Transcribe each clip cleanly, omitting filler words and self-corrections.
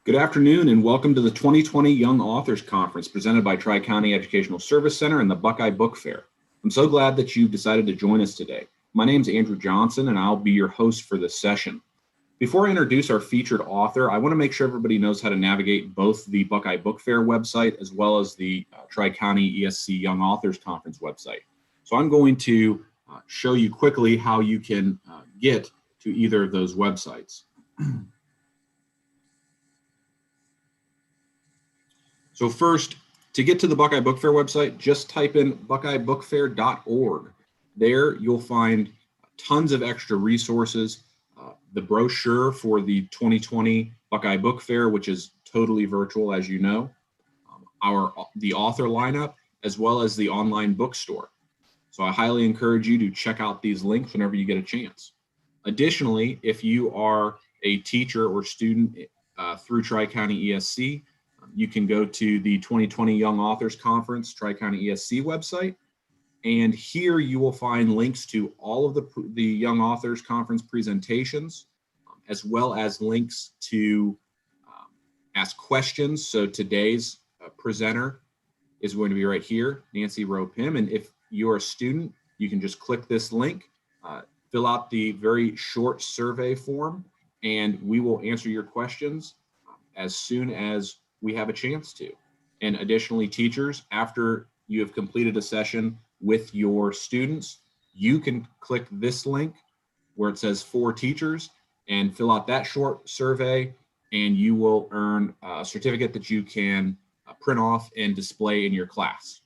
Good afternoon and welcome to the 2020 Young Authors Conference presented by Tri-County Educational Service Center and the Buckeye Book Fair. I'm so glad that you've decided to join us today. My name is Andrew Johnson and I'll be your host for this session. Before I introduce our featured author, I want to make sure everybody knows how to navigate both the Buckeye Book Fair website as well as the Tri-County ESC Young Authors Conference website. So I'm going to show you quickly how you can get to either of those websites. So first, to get to the Buckeye Book Fair website, just type in buckeyebookfair.org. There you'll find tons of extra resources, the brochure for the 2020 Buckeye Book Fair, which is totally virtual, as you know, the author lineup, as well as the online bookstore. So I highly encourage you to check out these links whenever you get a chance. Additionally, if you are a teacher or student through Tri-County ESC, you can go to the 2020 Young Authors Conference Tri-County ESC website, and here you will find links to all of the Young Authors Conference presentations, as well as links to ask questions. So today's presenter is going to be right here, Roe Pimm, and if you're a student, you can just click this link, fill out the very short survey form, and we will answer your questions as soon as we have a chance to. And additionally, teachers, after you have completed a session with your students, you can click this link where it says for teachers and fill out that short survey, and you will earn a certificate that you can print off and display in your class.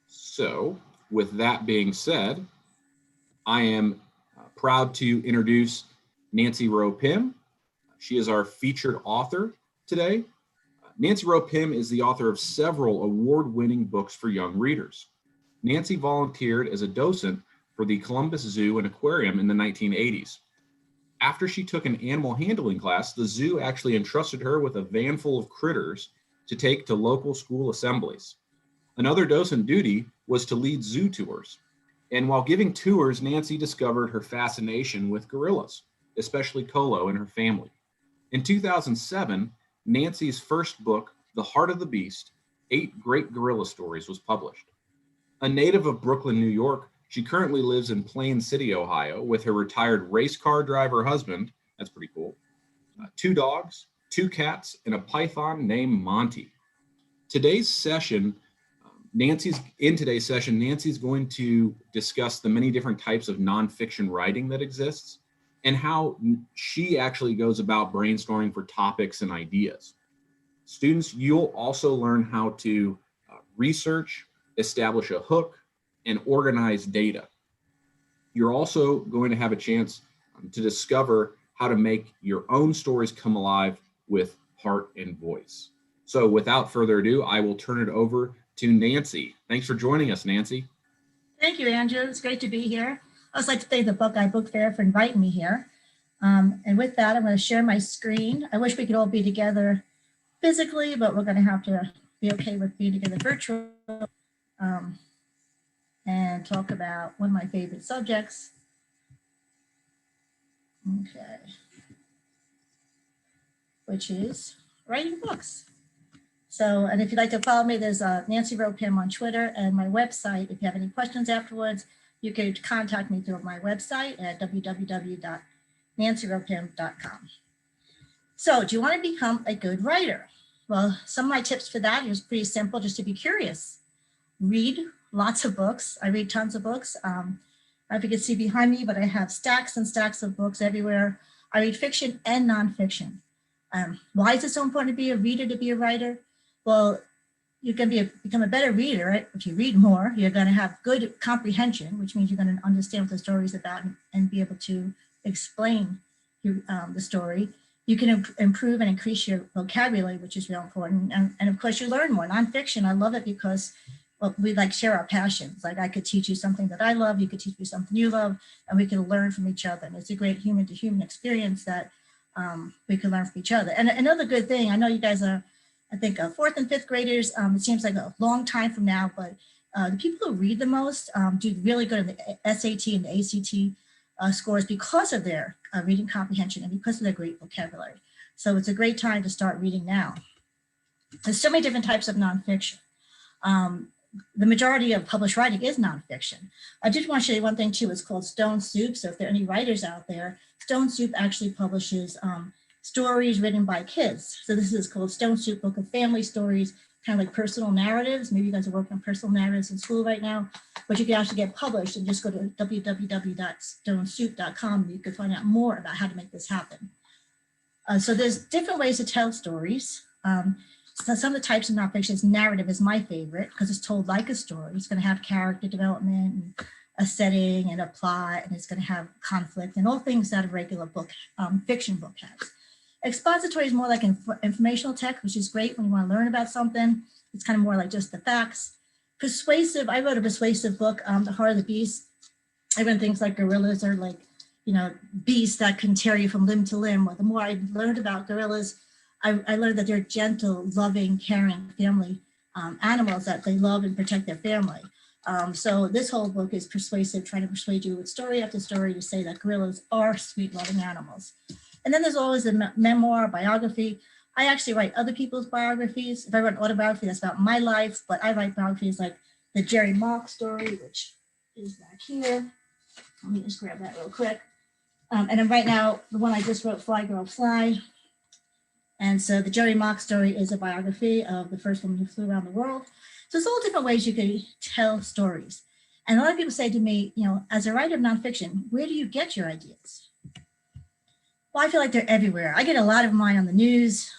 So with that being said, I am proud to introduce Roe Pimm. She is our featured author today. Roe Pimm is the author of several award-winning books for young readers. Nancy volunteered as a docent for the Columbus Zoo and Aquarium in the 1980s. After she took an animal handling class, the zoo actually entrusted her with a van full of critters to take to local school assemblies. Another docent duty was to lead zoo tours. And while giving tours, Nancy discovered her fascination with gorillas, especially Colo and her family. In 2007, Nancy's first book, The Heart of the Beast, 8 Great Gorilla Stories, was published. A native of Brooklyn, New York, she currently lives in Plain City, Ohio, with her retired race car driver husband, that's pretty cool, 2 dogs, 2 cats, and a python named Monty. Today's session, Nancy's going to discuss the many different types of nonfiction writing that exists and how she actually goes about brainstorming for topics and ideas. Students, you'll also learn how to research, establish a hook, and organize data. You're also going to have a chance to discover how to make your own stories come alive with heart and voice. So without further ado, I will turn it over to Nancy. Thanks for joining us, Nancy. Thank you, Andrew. It's great to be here. I also like to thank the Buckeye Book Fair for inviting me here. And with that, I'm going to share my screen. I wish we could all be together physically, but we're going to have to be okay with being together virtually and talk about one of my favorite subjects. Okay. Which is writing books. So, and if you'd like to follow me, there's Nancy Roe Pimm on Twitter and my website. If you have any questions afterwards, you can contact me through my website at www.nancyroepimm.com. So, do you want to become a good writer? Well, some of my tips for that is pretty simple, just to be curious. Read lots of books. I read tons of books. I don't know if you can see behind me, but I have stacks and stacks of books everywhere. I read fiction and nonfiction. Why is it so important to be a reader, to be a writer? Well, you can become a better reader, right? If you read more, you're going to have good comprehension, which means you're going to understand what the story is about and be able to explain the story. You can improve and increase your vocabulary, which is real important. And of course, you learn more. Nonfiction, I love it because we like share our passions. Like I could teach you something that I love, you could teach me something you love, and we can learn from each other. And it's a great human-to-human experience that we can learn from each other. And another good thing, I know you guys are, I think, 4th and 5th graders. It seems like a long time from now, but The people who read the most do really good in the SAT and the ACT scores because of their reading comprehension and because of their great vocabulary. So it's a great time to start reading now. There's so many different types of nonfiction. The majority of published writing is nonfiction. I did want to show you one thing too. It's called Stone Soup. So if there are any writers out there, Stone Soup actually publishes stories written by kids. So this is called Stone Soup Book of Family Stories, kind of like personal narratives. Maybe you guys are working on personal narratives in school right now, but you can actually get published and just go to www.stonesoup.com and you can find out more about how to make this happen. So there's different ways to tell stories. So some of the types of nonfiction, narrative is my favorite because it's told like a story. It's going to have character development and a setting and a plot, and it's going to have conflict and all things that a regular book, fiction book has. Expository is more like informational text, which is great when you want to learn about something. It's kind of more like just the facts. Persuasive, I wrote a persuasive book, The Heart of the Beast. I read things like gorillas are like, beasts that can tear you from limb to limb. Well, the more I learned about gorillas, I learned that they're gentle, loving, caring family animals that they love and protect their family. So this whole book is persuasive, trying to persuade you with story after story to say that gorillas are sweet, loving animals. And then there's always a memoir, biography. I actually write other people's biographies. If I write an autobiography, that's about my life, but I write biographies like the Jerry Mock story, which is back here. Let me just grab that real quick. And then right now, the one I just wrote, Fly Girl Fly. And so the Jerry Mock story is a biography of the first woman who flew around the world. So there's all different ways you could tell stories. And a lot of people say to me, as a writer of nonfiction, where do you get your ideas? Well, I feel like they're everywhere. I get a lot of mine on the news,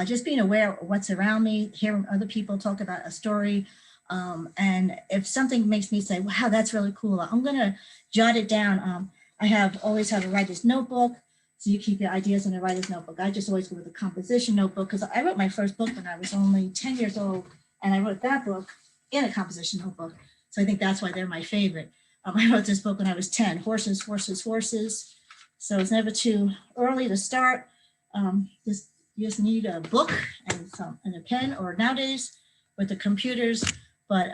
just being aware of what's around me, hearing other people talk about a story. And if something makes me say, wow, that's really cool, I'm going to jot it down. I always have a writer's notebook. So you keep your ideas in a writer's notebook. I just always go with a composition notebook because I wrote my first book when I was only 10 years old, and I wrote that book in a composition notebook. So I think that's why they're my favorite. I wrote this book when I was 10, Horses, Horses, Horses. So it's never too early to start. You just need a book and a pen, or nowadays with the computers. But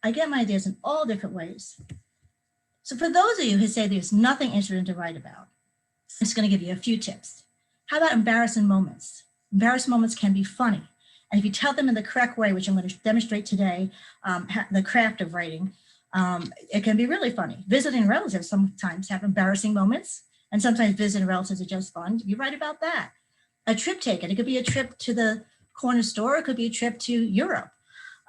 I get my ideas in all different ways. So for those of you who say there's nothing interesting to write about, I'm just going to give you a few tips. How about embarrassing moments? Embarrassing moments can be funny. And if you tell them in the correct way, which I'm going to demonstrate today, the craft of writing, it can be really funny. Visiting relatives sometimes have embarrassing moments, and sometimes visiting relatives are just fun. You write about that. A trip taken. It could be a trip to the corner store. It could be a trip to Europe.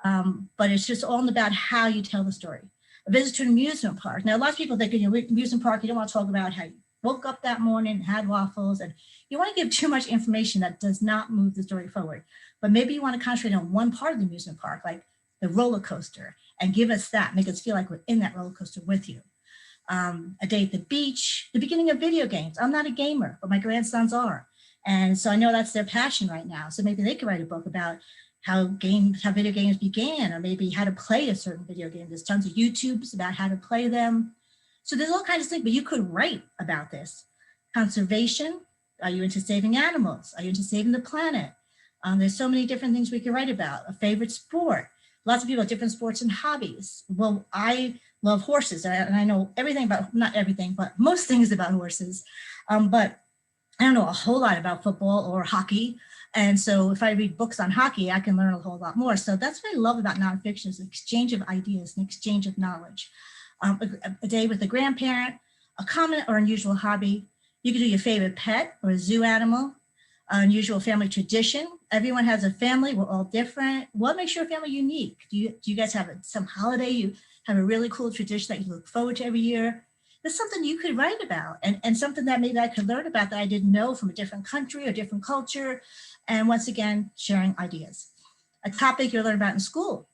But it's just all about how you tell the story. A visit to an amusement park. Now, a lot of people think, amusement park, you don't want to talk about how you woke up that morning and had waffles, and you want to give too much information that does not move the story forward. But maybe you want to concentrate on one part of the amusement park, like the roller coaster, and give us that, make us feel like we're in that roller coaster with you. A day at the beach, the beginning of video games. I'm not a gamer, but my grandsons are. And so I know that's their passion right now. So maybe they could write a book about how video games began, or maybe how to play a certain video game. There's tons of YouTubes about how to play them. So there's all kinds of things, but you could write about this. Conservation, are you into saving animals? Are you into saving the planet? There's so many different things we could write about. A favorite sport. Lots of people have different sports and hobbies. Well, I love horses, and I know everything about, not everything, but most things about horses. But I don't know a whole lot about football or hockey. And so if I read books on hockey, I can learn a whole lot more. So that's what I love about nonfiction, is an exchange of ideas, an exchange of knowledge. A day with a grandparent, a common or unusual hobby. You can do your favorite pet or a zoo animal, unusual family tradition. Everyone has a family, we're all different. What makes your family unique? Do you guys have some holiday? You have a really cool tradition that you look forward to every year? There's something you could write about, and something that maybe I could learn about that I didn't know from a different country or different culture. And once again, sharing ideas. A topic you'll learn about in school.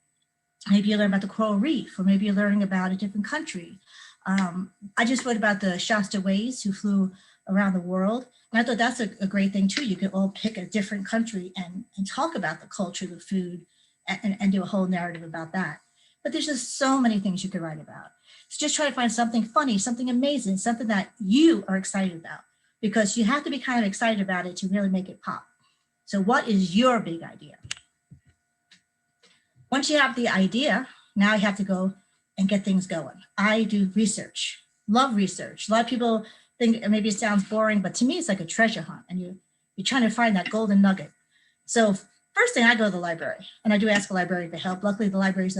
Maybe you learn about the coral reef, or maybe you're learning about a different country. I just wrote about the Shastaways who flew around the world. And I thought that's a great thing too. You could all pick a different country and talk about the culture, the food, and do a whole narrative about that. But there's just so many things you could write about. So just try to find something funny, something amazing, something that you are excited about, because you have to be kind of excited about it to really make it pop. So what is your big idea? Once you have the idea, Now I have to go and get things going. I do research, love research. A lot of people think maybe it sounds boring, but to me, it's like a treasure hunt, and you're trying to find that golden nugget. So first thing, I go to the library, and I do ask a librarian for help. Luckily, the libraries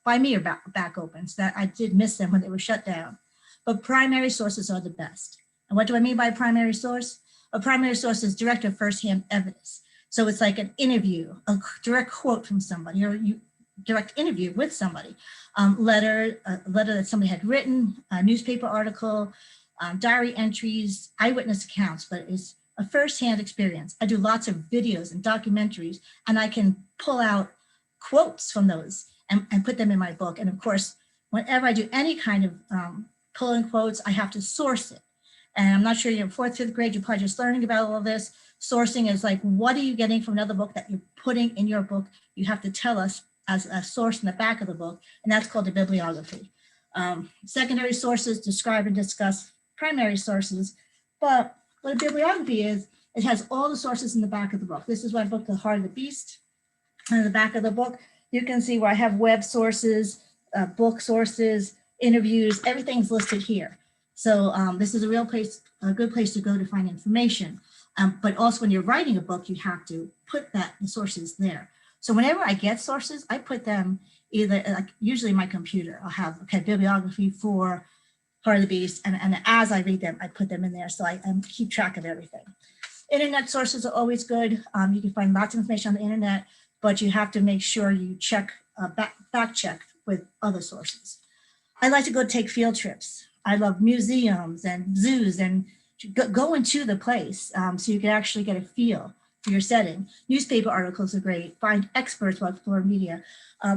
by me are back open, so that I did miss them when they were shut down. But primary sources are the best. And what do I mean by primary source? A primary source is direct or firsthand evidence. So it's like an interview, a direct quote from somebody, or you direct interview with somebody, a letter that somebody had written, a newspaper article, diary entries, eyewitness accounts, but it's a firsthand experience. I do lots of videos and documentaries, and I can pull out quotes from those and put them in my book. And of course, whenever I do any kind of pulling quotes, I have to source it. And I'm not sure you're in 4th, 5th grade, you're probably just learning about all of this. Sourcing is like, what are you getting from another book that you're putting in your book? You have to tell us as a source in the back of the book, and that's called a bibliography. Secondary sources describe and discuss primary sources, but what a bibliography is, it has all the sources in the back of the book. This is my book, The Heart of the Beast. And in the back of the book, you can see where I have web sources, book sources, interviews, everything's listed here. So this is a good place to go to find information. But also when you're writing a book, you have to put the sources there. So whenever I get sources, I put them either, like usually my computer, I'll have, bibliography for Heart of the Beast. And as I read them, I put them in there. So I keep track of everything. Internet sources are always good. You can find lots of information on the internet, but you have to make sure you check, fact check with other sources. I like to go take field trips. I love museums and zoos and go into the place so you can actually get a feel for your setting. Newspaper articles are great. Find experts about exploring media.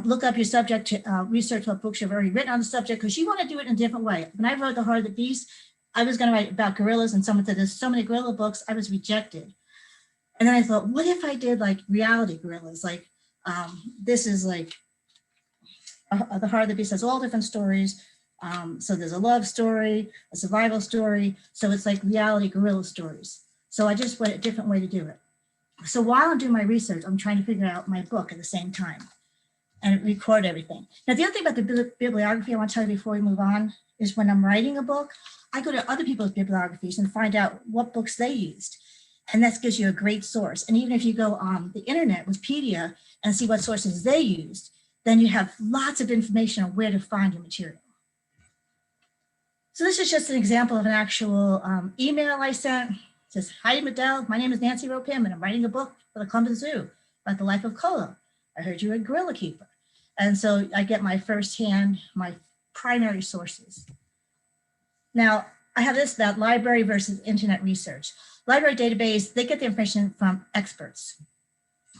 Look up your subject, research what books you've already written on the subject, because you want to do it in a different way. When I wrote The Heart of the Beast, I was going to write about gorillas, and someone said there's so many gorilla books, I was rejected. And then I thought, what if I did like reality gorillas? Like this is like The Heart of the Beast has all different stories. So there's a love story, a survival story. So it's like reality gorilla stories. So I just went a different way to do it. So while I'm doing my research, I'm trying to figure out my book at the same time and record everything. Now, the other thing about the bibliography I want to tell you before we move on is when I'm writing a book, I go to other people's bibliographies and find out what books they used. And that gives you a great source. And even if you go on the internet, Wikipedia, and see what sources they used, then you have lots of information on where to find your material. So this is just an example of an actual email I sent. It says, "Hi, Medell. My name is Nancy Roe Pimm, and I'm writing a book for the Columbus Zoo about the life of Kolo. I heard you were a gorilla keeper." And so I get my firsthand, my primary sources. Now, I have this about library versus internet research. Library database, they get the information from experts.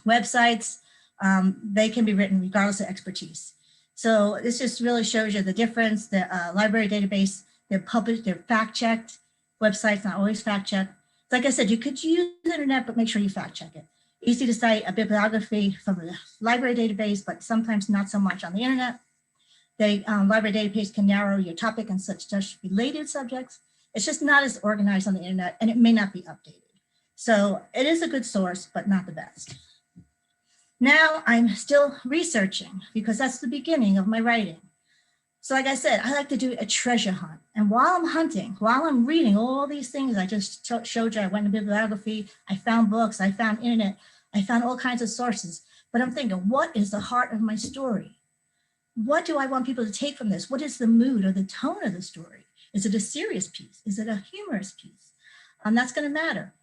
Websites, they can be written regardless of expertise. So this just really shows you the difference. The library database, they're published, they're fact-checked. Websites not always fact-checked. Like I said, you could use the internet, but make sure you fact-check it. Easy to cite a bibliography from a library database, but sometimes not so much on the internet. The library database can narrow your topic and such related subjects. It's just not as organized on the internet, and it may not be updated. So it is a good source, but not the best. Now I'm still researching because that's the beginning of my writing. So like I said, I like to do a treasure hunt. And while I'm hunting, while I'm reading all these things I just showed you, I went to bibliography, I found books, I found internet, I found all kinds of sources. But I'm thinking, what is the heart of my story? What do I want people to take from this? What is the mood or the tone of the story? Is it a serious piece? Is it a humorous piece? That's going to matter.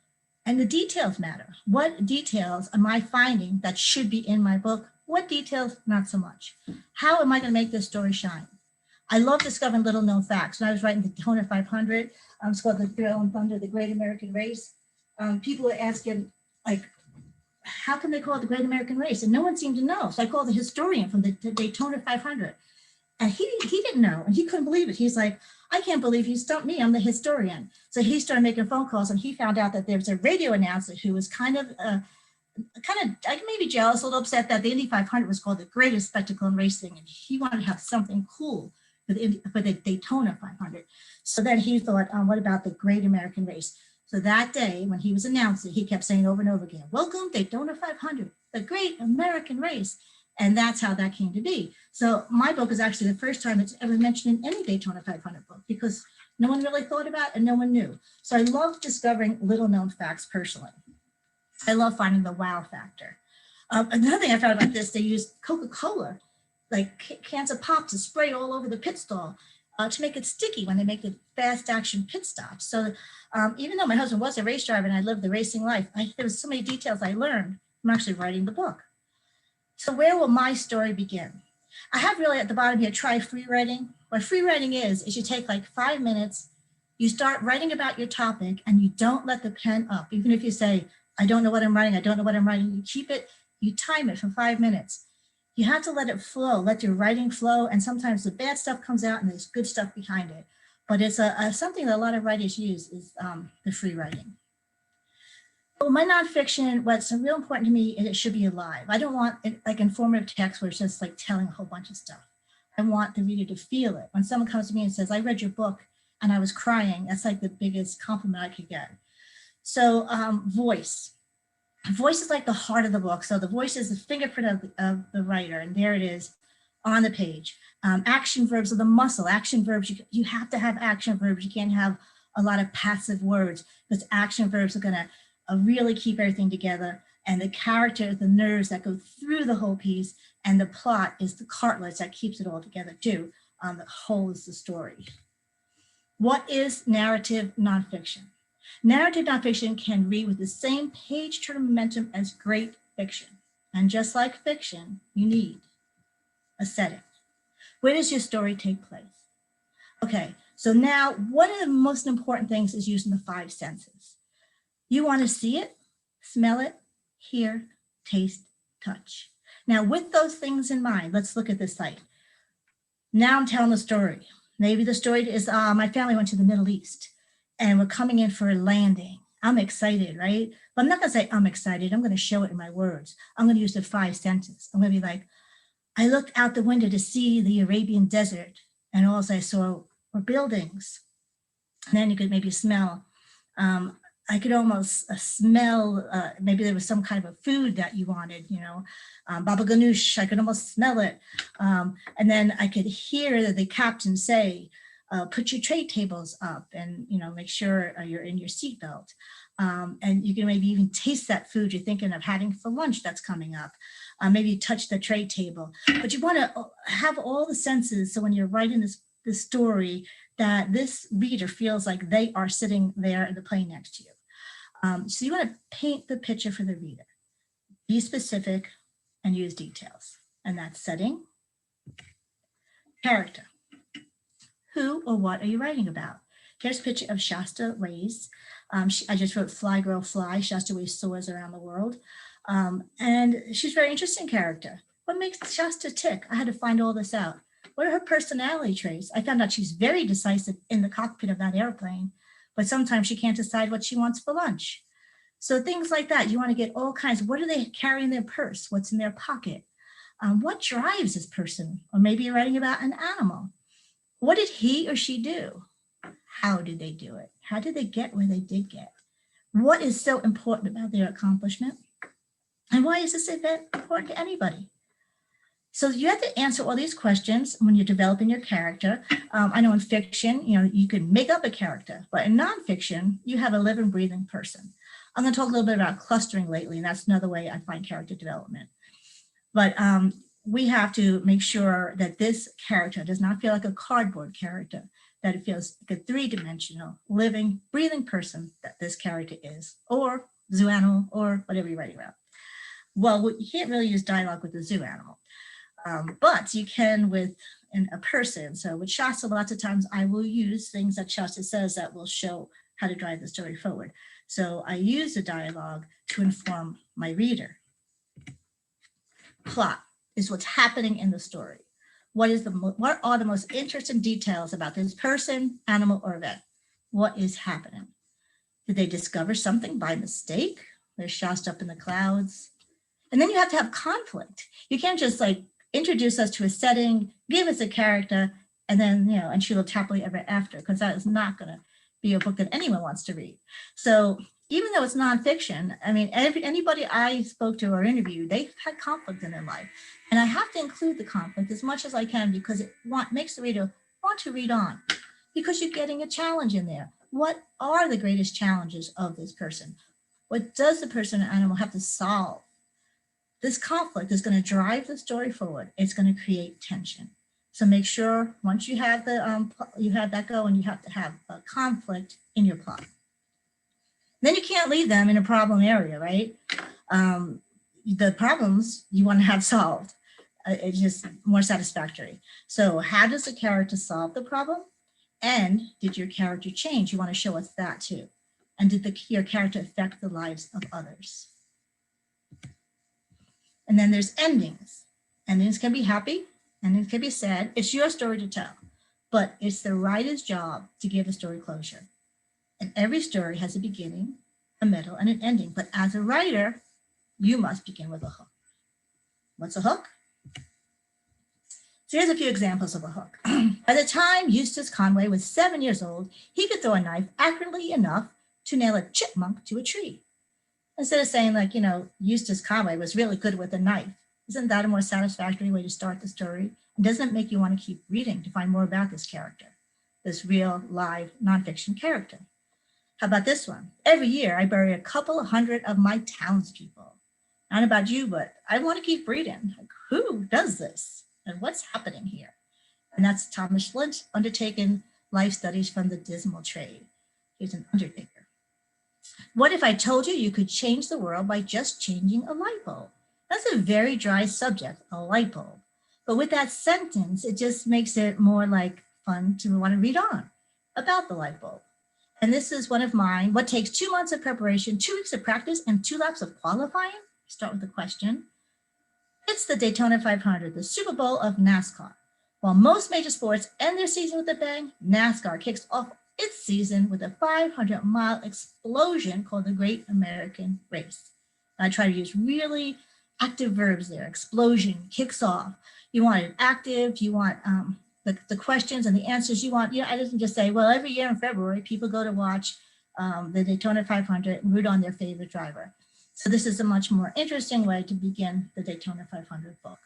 And the details matter. What details am I finding that should be in my book? What details, not so much? How am I going to make this story shine? I love discovering little known facts. When I was writing the Daytona 500, it's called The Thrill and Thunder of the Great American Race. People were asking, like, how can they call it the Great American Race? And no one seemed to know. So I called the historian from the Daytona 500. And he didn't know, and he couldn't believe it. He's like, I can't believe you stumped me. I'm the historian. So he started making phone calls, and he found out that there was a radio announcer who was kind of maybe jealous, a little upset that the Indy 500 was called the greatest spectacle in racing, and he wanted to have something cool for the Daytona 500. So then he thought, what about the Great American Race? So that day, when he was announcing, he kept saying over and over again, "Welcome Daytona 500, the Great American Race." And that's how that came to be. So my book is actually the first time it's ever mentioned in any Daytona 500 book, because no one really thought about it and no one knew. So I love discovering little known facts personally. I love finding the wow factor. Another thing I found about this, they used Coca-Cola, like cans of pop, to spray all over the pit stall to make it sticky when they make the fast action pit stops. So even though my husband was a race driver and I lived the racing life, there was so many details I learned from actually writing the book. So where will my story begin? I have really at the bottom here, try free writing. What free writing is you take like 5 minutes, you start writing about your topic and you don't let the pen up. Even if you say, I don't know what I'm writing, I don't know what I'm writing, you keep it, you time it for 5 minutes. You have to let it flow, let your writing flow. And sometimes the bad stuff comes out and there's good stuff behind it. But it's something that a lot of writers use is the free writing. Well, my nonfiction, what's real important to me is it should be alive. I don't want it like informative text where it's just like telling a whole bunch of stuff. I want the reader to feel it. When someone comes to me and says, I read your book and I was crying, that's like the biggest compliment I could get. So voice. Voice is like the heart of the book. So the voice is the fingerprint of the writer, and there it is on the page. Action verbs are the muscle. Action verbs, you have to have action verbs. You can't have a lot of passive words, because action verbs are going to really keep everything together. And the character, the nerves that go through the whole piece, and the plot is the cartilage that keeps it all together too. The whole is the story. What is narrative nonfiction? Narrative nonfiction can read with the same page turn momentum as great fiction. And just like fiction, you need a setting. Where does your story take place? Okay, so now one of the most important things is using the 5 senses. You want to see it, smell it, hear, taste, touch. Now, with those things in mind, let's look at this site. Now I'm telling the story. Maybe the story is my family went to the Middle East and we're coming in for a landing. I'm excited, right? But I'm not going to say I'm excited. I'm going to show it in my words. I'm going to use the 5 senses. I'm going to be like, I looked out the window to see the Arabian desert, and all I saw were buildings. And then you could maybe smell. I could almost smell, maybe there was some kind of a food that you wanted, baba ganoush, I could almost smell it. And then I could hear the captain say, put your tray tables up and, make sure you're in your seatbelt. And you can maybe even taste that food you're thinking of having for lunch that's coming up. Maybe touch the tray table. But you want to have all the senses, so when you're writing this story, that this reader feels like they are sitting there in the plane next to you. So you want to paint the picture for the reader. Be specific and use details. And that's setting. Character. Who or what are you writing about? Here's a picture of Shasta Ways. I just wrote Fly Girl Fly. Shasta Ways soars around the world. And she's a very interesting character. What makes Shasta tick? I had to find all this out. What are her personality traits? I found out she's very decisive in the cockpit of that airplane, but sometimes she can't decide what she wants for lunch. So things like that, you want to get all kinds. What do they carry in their purse? What's in their pocket? What drives this person? Or maybe you're writing about an animal. What did he or she do? How did they do it? How did they get where they did get? What is so important about their accomplishment? And why is this event important to anybody? So you have to answer all these questions when you're developing your character. I know in fiction, you can make up a character, but in nonfiction, you have a living, breathing person. I'm going to talk a little bit about clustering lately, and that's another way I find character development. But we have to make sure that this character does not feel like a cardboard character, that it feels like a 3-dimensional, living, breathing person that this character is, or zoo animal, or whatever you're writing about. Well, you can't really use dialogue with the zoo animal. But you can with a person. So with Shasta, lots of times I will use things that Shasta says that will show how to drive the story forward. So I use the dialogue to inform my reader. Plot is what's happening in the story. What are the most interesting details about this person, animal, or event? What is happening? Did they discover something by mistake? They're Shasta up in the clouds. And then you have to have conflict. You can't just introduce us to a setting, give us a character, and then, and she lived happily ever after, because that is not going to be a book that anyone wants to read. So even though it's nonfiction, I mean, anybody I spoke to or interviewed, they've had conflict in their life. And I have to include the conflict as much as I can because it makes the reader want to read on, because you're getting a challenge in there. What are the greatest challenges of this person? What does the person or animal have to solve? This conflict is going to drive the story forward. It's going to create tension. So make sure once you have you have that going, you have to have a conflict in your plot. Then you can't leave them in a problem area, right? The problems you want to have solved. It's just more satisfactory. So how does the character solve the problem? And did your character change? You want to show us that too. And did your character affect the lives of others? And then there's endings. Endings can be happy, endings can be sad. It's your story to tell, but it's the writer's job to give a story closure. And every story has a beginning, a middle, and an ending. But as a writer, you must begin with a hook. What's a hook? So here's a few examples of a hook. By the time Eustace Conway was 7 years old, he could throw a knife accurately enough to nail a chipmunk to a tree. Instead of saying like, Eustace Conway was really good with a knife. Isn't that a more satisfactory way to start the story? And doesn't it make you want to keep reading to find more about this character, this real, live, nonfiction character? How about this one? Every year, I bury a couple of hundred of my townspeople. Not about you, but I want to keep reading. Like, who does this? And what's happening here? And that's Thomas Lynch, undertaking life studies from the dismal trade. He's an undertaker. What if I told you could change the world by just changing a light bulb? That's a very dry subject, a light bulb. But with that sentence, it just makes it more like fun to want to read on about the light bulb. And this is one of mine. What takes 2 months of preparation, 2 weeks of practice, and 2 laps of qualifying? Start with the question. It's the Daytona 500, the Super Bowl of NASCAR. While most major sports end their season with a bang, NASCAR kicks off its season with a 500-mile explosion called the Great American Race. I try to use really active verbs there. Explosion, kicks off. You want it active. You want the questions and the answers you want. I didn't just say, well, every year in February, people go to watch the Daytona 500 and root on their favorite driver. So this is a much more interesting way to begin the Daytona 500 book.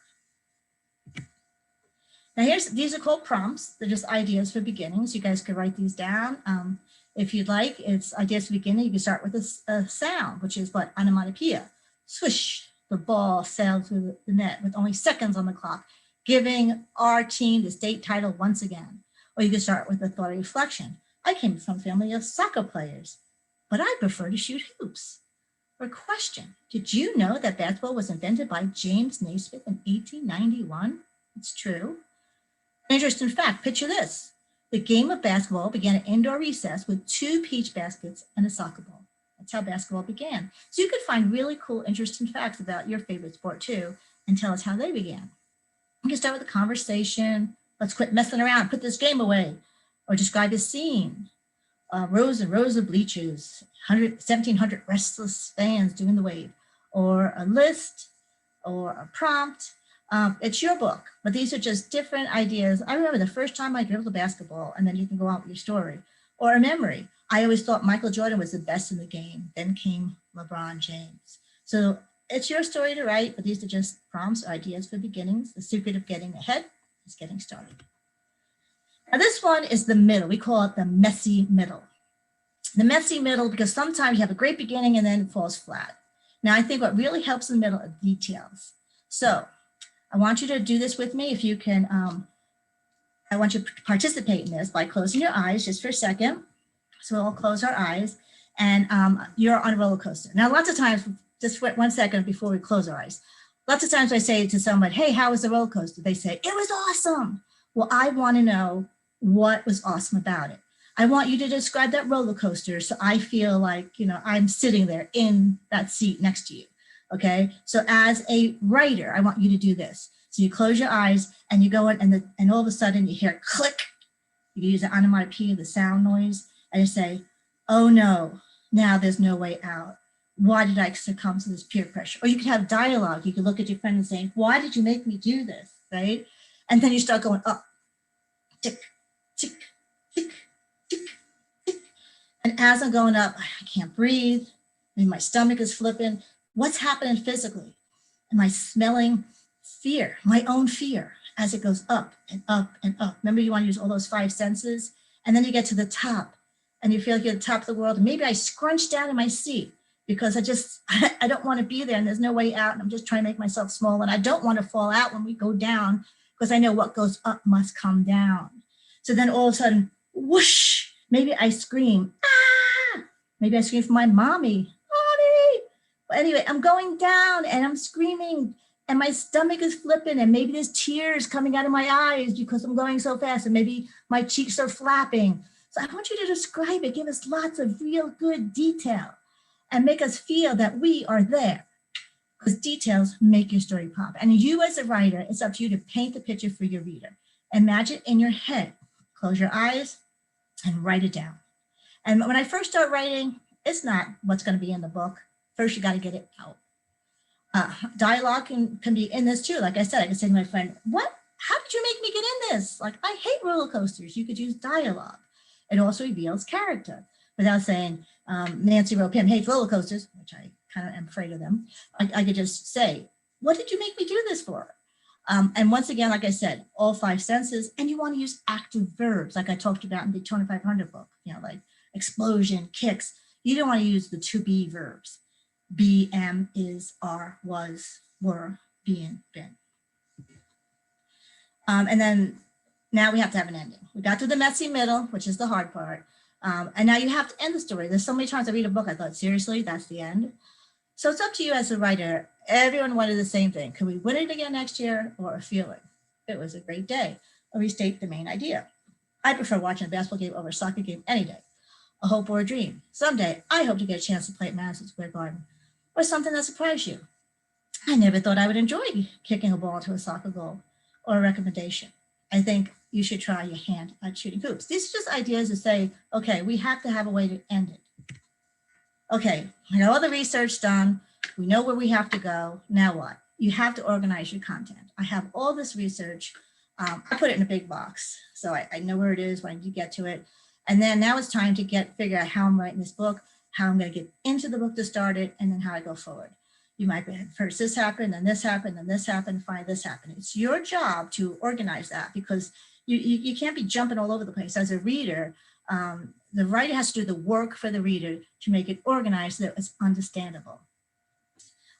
Now these are called prompts. They're just ideas for beginnings. You guys could write these down. If you'd like, it's ideas for beginning. You can start with a sound, which is what? Onomatopoeia. Swish, the ball sailed through the net with only seconds on the clock, giving our team the state title once again. Or you can start with a thought reflection. I came from a family of soccer players, but I prefer to shoot hoops. Or question, did you know that basketball was invented by James Naismith in 1891? It's true. Interesting fact, picture this. The game of basketball began at indoor recess with 2 peach baskets and a soccer ball. That's how basketball began. So you could find really cool, interesting facts about your favorite sport too, and tell us how they began. You can start with a conversation. Let's quit messing around, put this game away. Or describe a scene. Rows and rows of bleachers, 1,700 restless fans doing the wave. Or a list, or a prompt. It's your book, but these are just different ideas. I remember the first time I dribbled a basketball, and then you can go out with your story. Or a memory. I always thought Michael Jordan was the best in the game. Then came LeBron James. So it's your story to write, but these are just prompts or ideas for beginnings. The secret of getting ahead is getting started. Now this one is the middle. We call it the messy middle. The messy middle, because sometimes you have a great beginning and then it falls flat. Now I think what really helps in the middle are details. So I want you to do this with me. If you can, I want you to participate in this by closing your eyes just for a second. So we'll close our eyes, and you're on a roller coaster. Now, lots of times, just wait 1 second before we close our eyes. Lots of times I say to someone, hey, how was the roller coaster? They say, it was awesome. Well, I want to know what was awesome about it. I want you to describe that roller coaster so I feel like, I'm sitting there in that seat next to you. Okay, so as a writer, I want you to do this. So you close your eyes and you go in, and all of a sudden you hear click. You use the onomatopoeia, the sound noise, and you say, oh no, now there's no way out. Why did I succumb to this peer pressure? Or you could have dialogue. You could look at your friend and say, why did you make me do this, right? And then you start going up, tick, tick, tick, tick, tick. And as I'm going up, I can't breathe. Maybe my stomach is flipping. What's happening physically? Am I smelling fear, my own fear, as it goes up and up and up? Remember, you want to use all those 5 senses. And then you get to the top and you feel like you're at the top of the world. And maybe I scrunch down in my seat because I don't want to be there and there's no way out. And I'm just trying to make myself small. And I don't want to fall out when we go down because I know what goes up must come down. So then all of a sudden, whoosh, maybe I scream, ah! Maybe I scream for my mommy. But anyway, I'm going down and I'm screaming and my stomach is flipping and maybe there's tears coming out of my eyes because I'm going so fast and maybe my cheeks are flapping. So I want you to describe it, give us lots of real good detail and make us feel that we are there, because details make your story pop. And you as a writer, it's up to you to paint the picture for your reader. Imagine in your head, close your eyes and write it down. And when I first start writing, it's not what's going to be in the book. First, you got to get it out. Dialogue can be in this too. Like I said, I can say to my friend, how did you make me get in this? Like, I hate roller coasters. You could use dialogue. It also reveals character without saying, Nancy Roe Pimm hates roller coasters, which I kind of am afraid of them. I could just say, what did you make me do this for? And once again, like I said, all 5 senses, and you want to use active verbs like I talked about in the Daytona 500 book, like explosion, kicks. You don't want to use the to be verbs. Be, am, is, are, was, were, being, been. And then now we have to have an ending. We got to the messy middle, which is the hard part. And now you have to end the story. There's so many times I read a book, I thought, seriously, that's the end. So it's up to you as a writer. Everyone wanted the same thing. Could we win it again next year, or a feeling? It was a great day. Or restate the main idea. I prefer watching a basketball game over a soccer game any day. A hope or a dream. Someday, I hope to get a chance to play at Madison Square Garden. Or something that surprised you. I never thought I would enjoy kicking a ball into a soccer goal. Or a recommendation. I think you should try your hand at shooting hoops. These are just ideas to say, okay, we have to have a way to end it. Okay, we got all the research done. We know where we have to go. Now what? You have to organize your content. I have all this research. I put it in a big box. So I know where it is when you get to it. And then now it's time to figure out how I'm writing this book, how I'm going to get into the book to start it, and then how I go forward. You might be first this happened, then this happened, then this happened, finally this happened. It's your job to organize that, because you can't be jumping all over the place. As a reader, the writer has to do the work for the reader to make it organized so that it's understandable.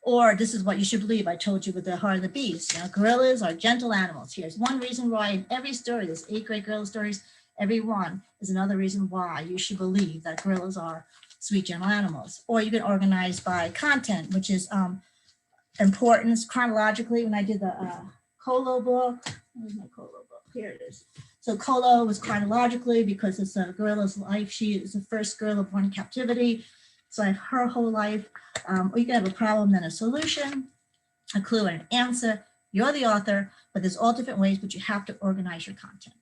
Or this is what you should believe. I told you with the Heart of the Beast. Gorillas are gentle animals. Here's one reason why in every story, there's 8 great gorilla stories, every one is another reason why you should believe that gorillas are sweet, gentle animals. Or you can organize by content, which is importance chronologically. When I did the Colo book, where's my Colo book? Here it is. So Colo was chronologically because it's a gorilla's life. She is the first gorilla born in captivity. So I have her whole life. Or you can have a problem, then a solution, a clue and an answer. You're the author, but there's all different ways, but you have to organize your content.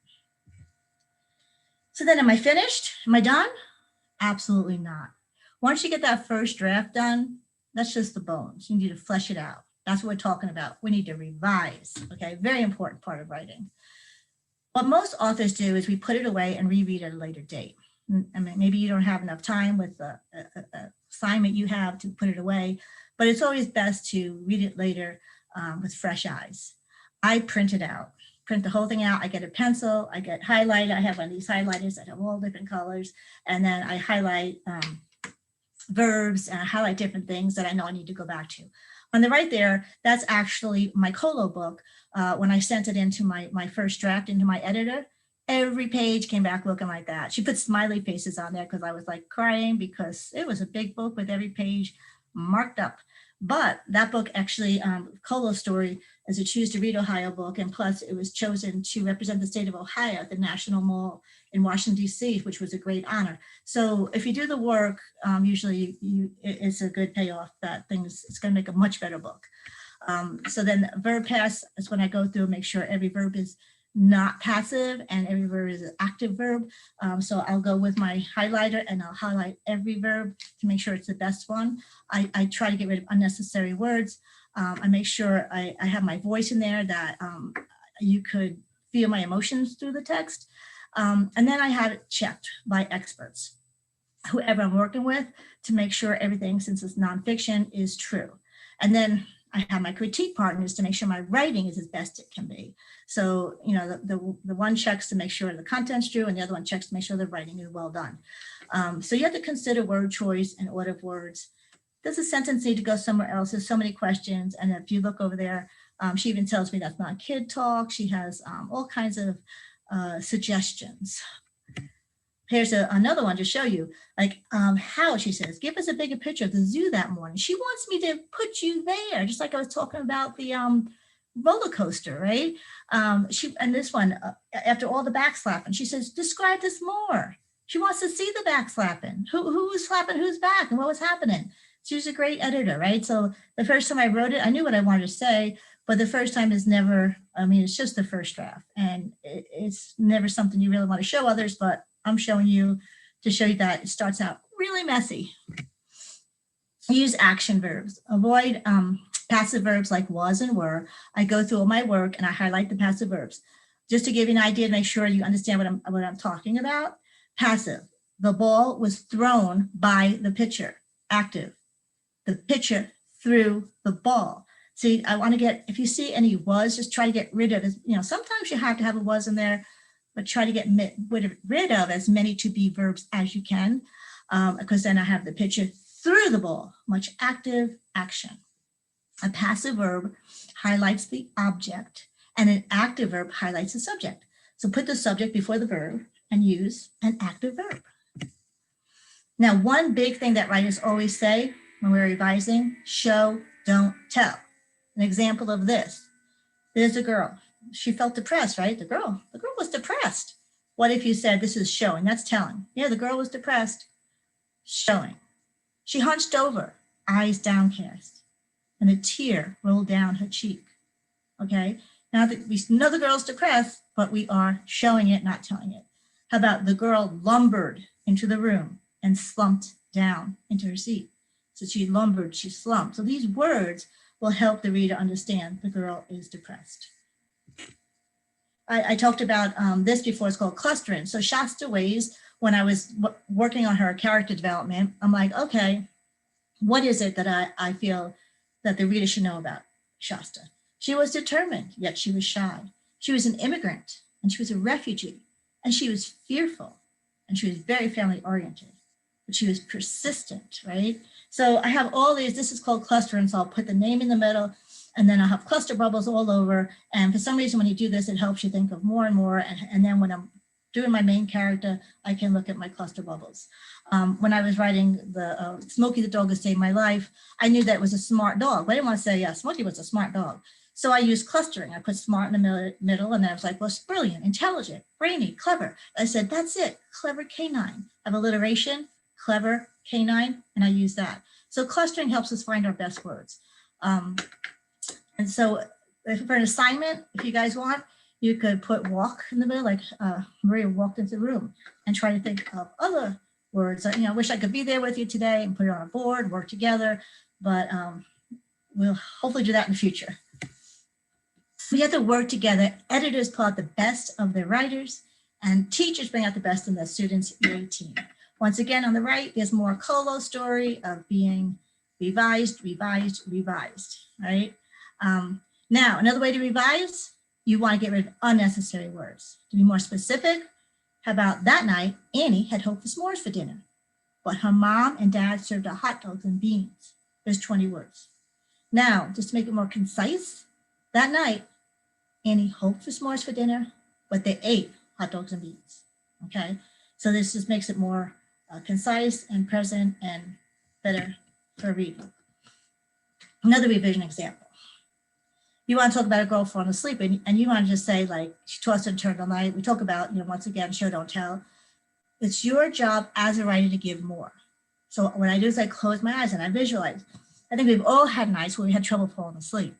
So then am I finished? Am I done? Absolutely not. Once you get that first draft done, that's just the bones. You need to flesh it out. That's what we're talking about. We need to revise. Okay, very important part of writing. What most authors do is we put it away and reread at a later date. I mean, maybe you don't have enough time with the assignment you have to put it away, but it's always best to read it later with fresh eyes. I print it out, print the whole thing out. I get a pencil, I get highlighter. I have one of these highlighters that have all different colors. And then I highlight verbs and I highlight different things that I know I need to go back to. On the right there, that's actually my Colo book. When I sent it into my first draft into my editor, every page came back looking like that. She put smiley faces on there because I was like crying because it was a big book with every page marked up. But that book actually, Colo's story, is a Choose to Read Ohio book. And plus it was chosen to represent the state of Ohio at the National Mall in Washington, D.C., which was a great honor. So if you do the work, usually it's a good payoff that it's going to make a much better book. So then Verb Pass is when I go through and make sure every verb is not passive and every verb is an active verb. So I'll go with my highlighter and I'll highlight every verb to make sure it's the best one. I try to get rid of unnecessary words. I make sure I have my voice in there, that you could feel my emotions through the text. And then I have it checked by experts. whoever I'm working with to make sure everything, since it's nonfiction, is true. And then I have my critique partners to make sure my writing is as best it can be. So, the one checks to make sure the content's true, and the other one checks to make sure the writing is well done. So you have to consider word choice and order of words. Does a sentence need to go somewhere else? There's so many questions. And if you look over there, she even tells me that's not kid talk. She has all kinds of suggestions. Here's another one to show you, like how she says, give us a bigger picture of the zoo that morning. She wants me to put you there, just like I was talking about the roller coaster, right? And this one, after all the backslapping, she says, describe this more. She wants to see the backslapping. Who was slapping whose back and what was happening? She was a great editor, right? So the first time I wrote it, I knew what I wanted to say, but the first time is never, it's just the first draft. And it's never something you really want to show others, but I'm showing you to show you that it starts out really messy. Use action verbs. Avoid passive verbs like was and were. I go through all my work and I highlight the passive verbs. Just to give you an idea, to make sure you understand what I'm talking about. Passive, the ball was thrown by the pitcher. Active, the pitcher threw the ball. See, I want to get, if you see any was, just try to get rid of it. Sometimes you have to have a was in there, but try to get rid of as many to be verbs as you can, because then I have the pitcher threw the ball, much active action. A passive verb highlights the object, and an active verb highlights the subject. So put the subject before the verb and use an active verb. Now, one big thing that writers always say when we're revising, show, don't tell. An example of this, there's a girl. She felt depressed, right? The girl was depressed. What if you said this is showing? That's telling. Yeah, the girl was depressed. Showing. She hunched over, eyes downcast, and a tear rolled down her cheek. Okay, now that we know the girl's depressed, but we are showing it, not telling it. How about the girl lumbered into the room and slumped down into her seat? So she lumbered, she slumped. So these words will help the reader understand the girl is depressed. I talked about this before. It's called clustering. So Shasta Ways, when I was working on her character development, I'm like, okay, what is it that I feel that the reader should know about Shasta? She was determined, yet she was shy. She was an immigrant, and she was a refugee, and she was fearful, and she was very family oriented, but she was persistent, right? So I have all these, this is called clustering. So I'll put the name in the middle, and then I'll have cluster bubbles all over. And for some reason, when you do this, it helps you think of more and more. And then when I'm doing my main character, I can look at my cluster bubbles. When I was writing the Smokey the dog that saved my life, I knew that it was a smart dog. But I didn't want to say, yeah, Smokey was a smart dog. So I used clustering. I put smart in the middle, and then I was like, well, it's brilliant, intelligent, brainy, clever. I said, that's it, clever canine. I have alliteration, clever canine, and I use that. So clustering helps us find our best words. And so for an assignment, if you guys want, you could put walk in the middle, like Maria walked into the room, and try to think of other words. I wish I could be there with you today and put it on a board, work together, but we'll hopefully do that in the future. We have to work together. Editors pull out the best of their writers, and teachers bring out the best in their students' EA team. Once again, on the right, there's more Colo story of being revised, right? Now, another way to revise, you want to get rid of unnecessary words. To be more specific, how about that night, Annie had hoped for s'mores for dinner, but her mom and dad served her hot dogs and beans. There's 20 words. Now, just to make it more concise, that night, Annie hoped for s'mores for dinner, but they ate hot dogs and beans, okay? So this just makes it more concise and present and better for reading. Another revision example. You want to talk about a girl falling asleep, and you want to just say, like, she tossed and turned all night. We talk about, once again, show, don't tell. It's your job as a writer to give more. So what I do is I close my eyes and I visualize. I think we've all had nights where we had trouble falling asleep.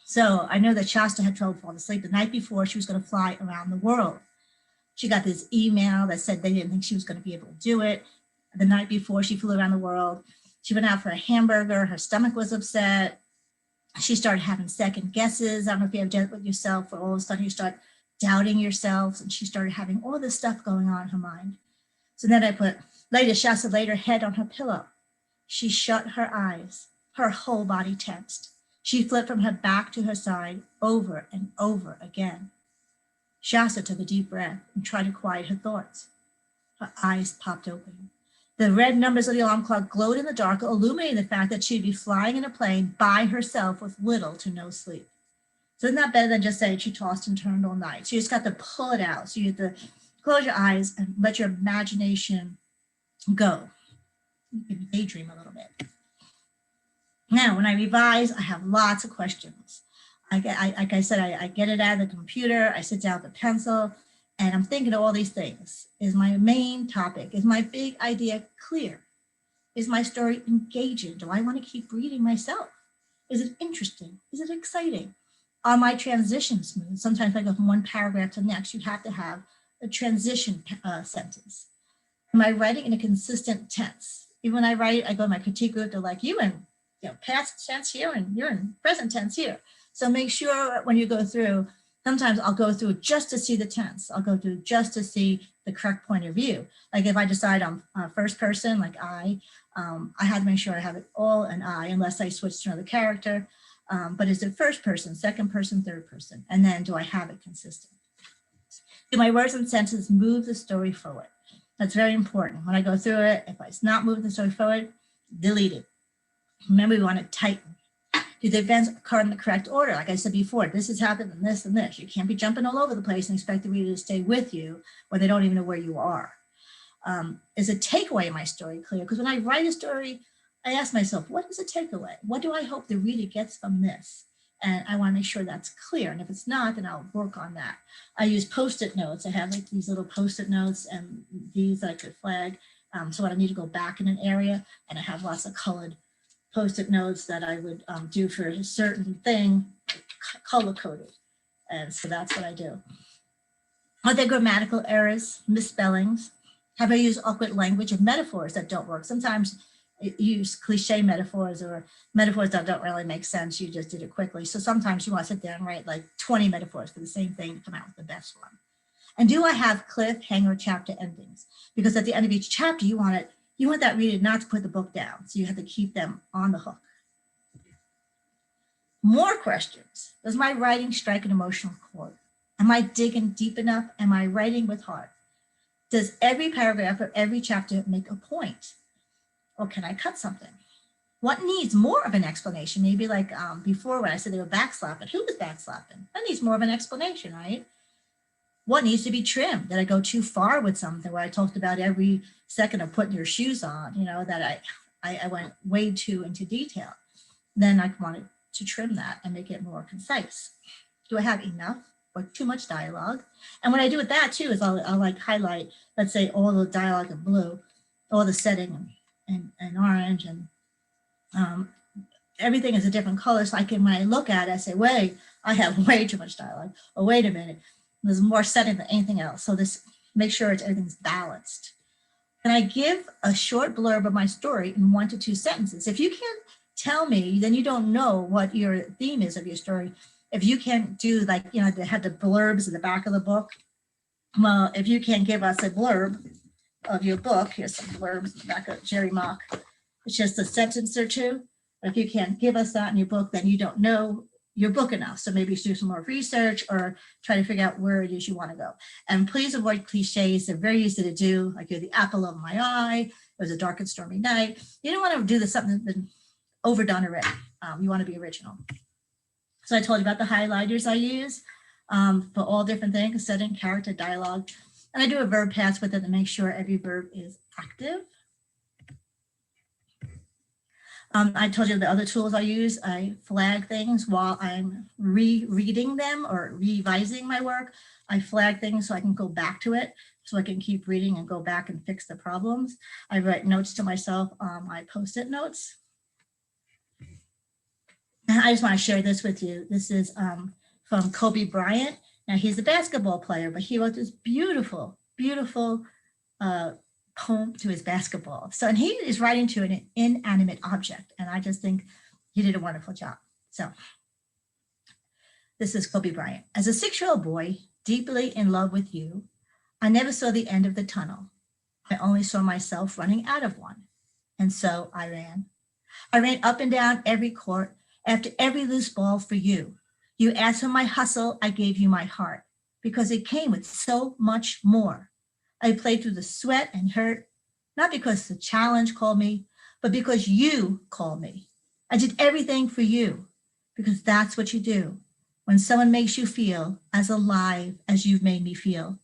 So I know that Shasta had trouble falling asleep the night before she was going to fly around the world. She got this email that said they didn't think she was going to be able to do it. The night before she flew around the world, she went out for a hamburger. Her stomach was upset. She started having second guesses. I don't know if you have done it with yourself, or all of a sudden you start doubting yourself, and she started having all this stuff going on in her mind. So then I put Later, Shasta laid her head on her pillow. She shut her eyes. Her whole body tensed. She flipped from her back to her side over and over again. Shasta took a deep breath and tried to quiet her thoughts. Her eyes popped open. The red numbers of the alarm clock glowed in the dark, illuminating the fact that she'd be flying in a plane by herself with little to no sleep. So isn't that better than just saying she tossed and turned all night? So you just got to pull it out. So you have to close your eyes and let your imagination go. You can daydream a little bit. Now, when I revise, I have lots of questions. Like I said, I get it out of the computer, I sit down with a pencil, and I'm thinking of all these things. Is my main topic, is my big idea clear? Is my story engaging? Do I want to keep reading myself? Is it interesting? Is it exciting? Are my transitions smooth? Sometimes I go from one paragraph to the next. You have to have a transition sentence. Am I writing in a consistent tense? Even when I write, I go to my critique group, they're like, you in past tense here and you're in present tense here. So make sure when you go through, sometimes I'll go through just to see the tense. I'll go through just to see the correct point of view. Like if I decide I'm first person, like I have to make sure I have it all in I, unless I switch to another character. But is it first person, second person, third person? And then do I have it consistent? Do my words and sentences move the story forward? That's very important. When I go through it, if it's not moving the story forward, delete it. Remember, we want to tighten. Do the events occur in the correct order? Like I said before, this has happened and this and this. You can't be jumping all over the place and expect the reader to stay with you when they don't even know where you are. Is a takeaway in my story clear? Because when I write a story, I ask myself, what is a takeaway? What do I hope the reader gets from this? And I want to make sure that's clear. And if it's not, then I'll work on that. I use Post-it notes. I have like these little Post-it notes, and these I could flag. So when I need to go back in an area, and I have lots of colored Post-it notes that I would do for a certain thing, color coded. And so that's what I do. Are there grammatical errors, misspellings? Have I used awkward language or metaphors that don't work? Sometimes you use cliche metaphors or metaphors that don't really make sense. You just did it quickly. So sometimes you want to sit there and write like 20 metaphors for the same thing to come out with the best one. And do I have cliffhanger chapter endings? Because at the end of each chapter, you want that reader not to put the book down. So you have to keep them on the hook. More questions. Does my writing strike an emotional chord? Am I digging deep enough? Am I writing with heart? Does every paragraph or every chapter make a point? Or can I cut something? What needs more of an explanation? Maybe like before when I said they were backslapping. Who was backslapping? That needs more of an explanation, right? What needs to be trimmed? Did I go too far with something where I talked about every second of putting your shoes on, that I went way too into detail? Then I wanted to trim that and make it more concise. Do I have enough or too much dialogue? And what I do with that too is I'll like highlight, let's say all the dialogue in blue, all the setting and orange, and everything is a different color. So I can, when I look at it, I say, wait, I have way too much dialogue. Or wait a minute, there's more setting than anything else. So this, make sure everything's balanced. And I give a short blurb of my story in 1 to 2 sentences. If you can't tell me, then you don't know what your theme is of your story. If you can't do like, they have the blurbs in the back of the book. Well, if you can't give us a blurb of your book, here's some blurbs in the back of Jerry Mock. It's just a sentence or two. If you can't give us that in your book, then you don't know your book enough. So maybe you should do some more research or try to figure out where it is you want to go. And please avoid cliches. They're very easy to do. Like you're the apple of my eye. It was a dark and stormy night. You don't want to do something that's been overdone already. You want to be original. So I told you about the highlighters I use for all different things, setting, character, dialogue. And I do a verb pass with it to make sure every verb is active. I told you the other tools I use. I flag things while I'm rereading them or revising my work. I flag things so I can go back to it, so I can keep reading and go back and fix the problems. I write notes to myself on my Post-it notes. And I just want to share this with you. This is from Kobe Bryant. Now he's a basketball player, but he wrote this beautiful, beautiful poem to his basketball. So, and he is writing to an inanimate object. And I just think he did a wonderful job. So this is Kobe Bryant. As a 6-year-old boy, deeply in love with you, I never saw the end of the tunnel. I only saw myself running out of one. And so I ran. I ran up and down every court, after every loose ball for you. You asked for my hustle, I gave you my heart, because it came with so much more. I played through the sweat and hurt, not because the challenge called me, but because you called me. I did everything for you, because that's what you do when someone makes you feel as alive as you've made me feel.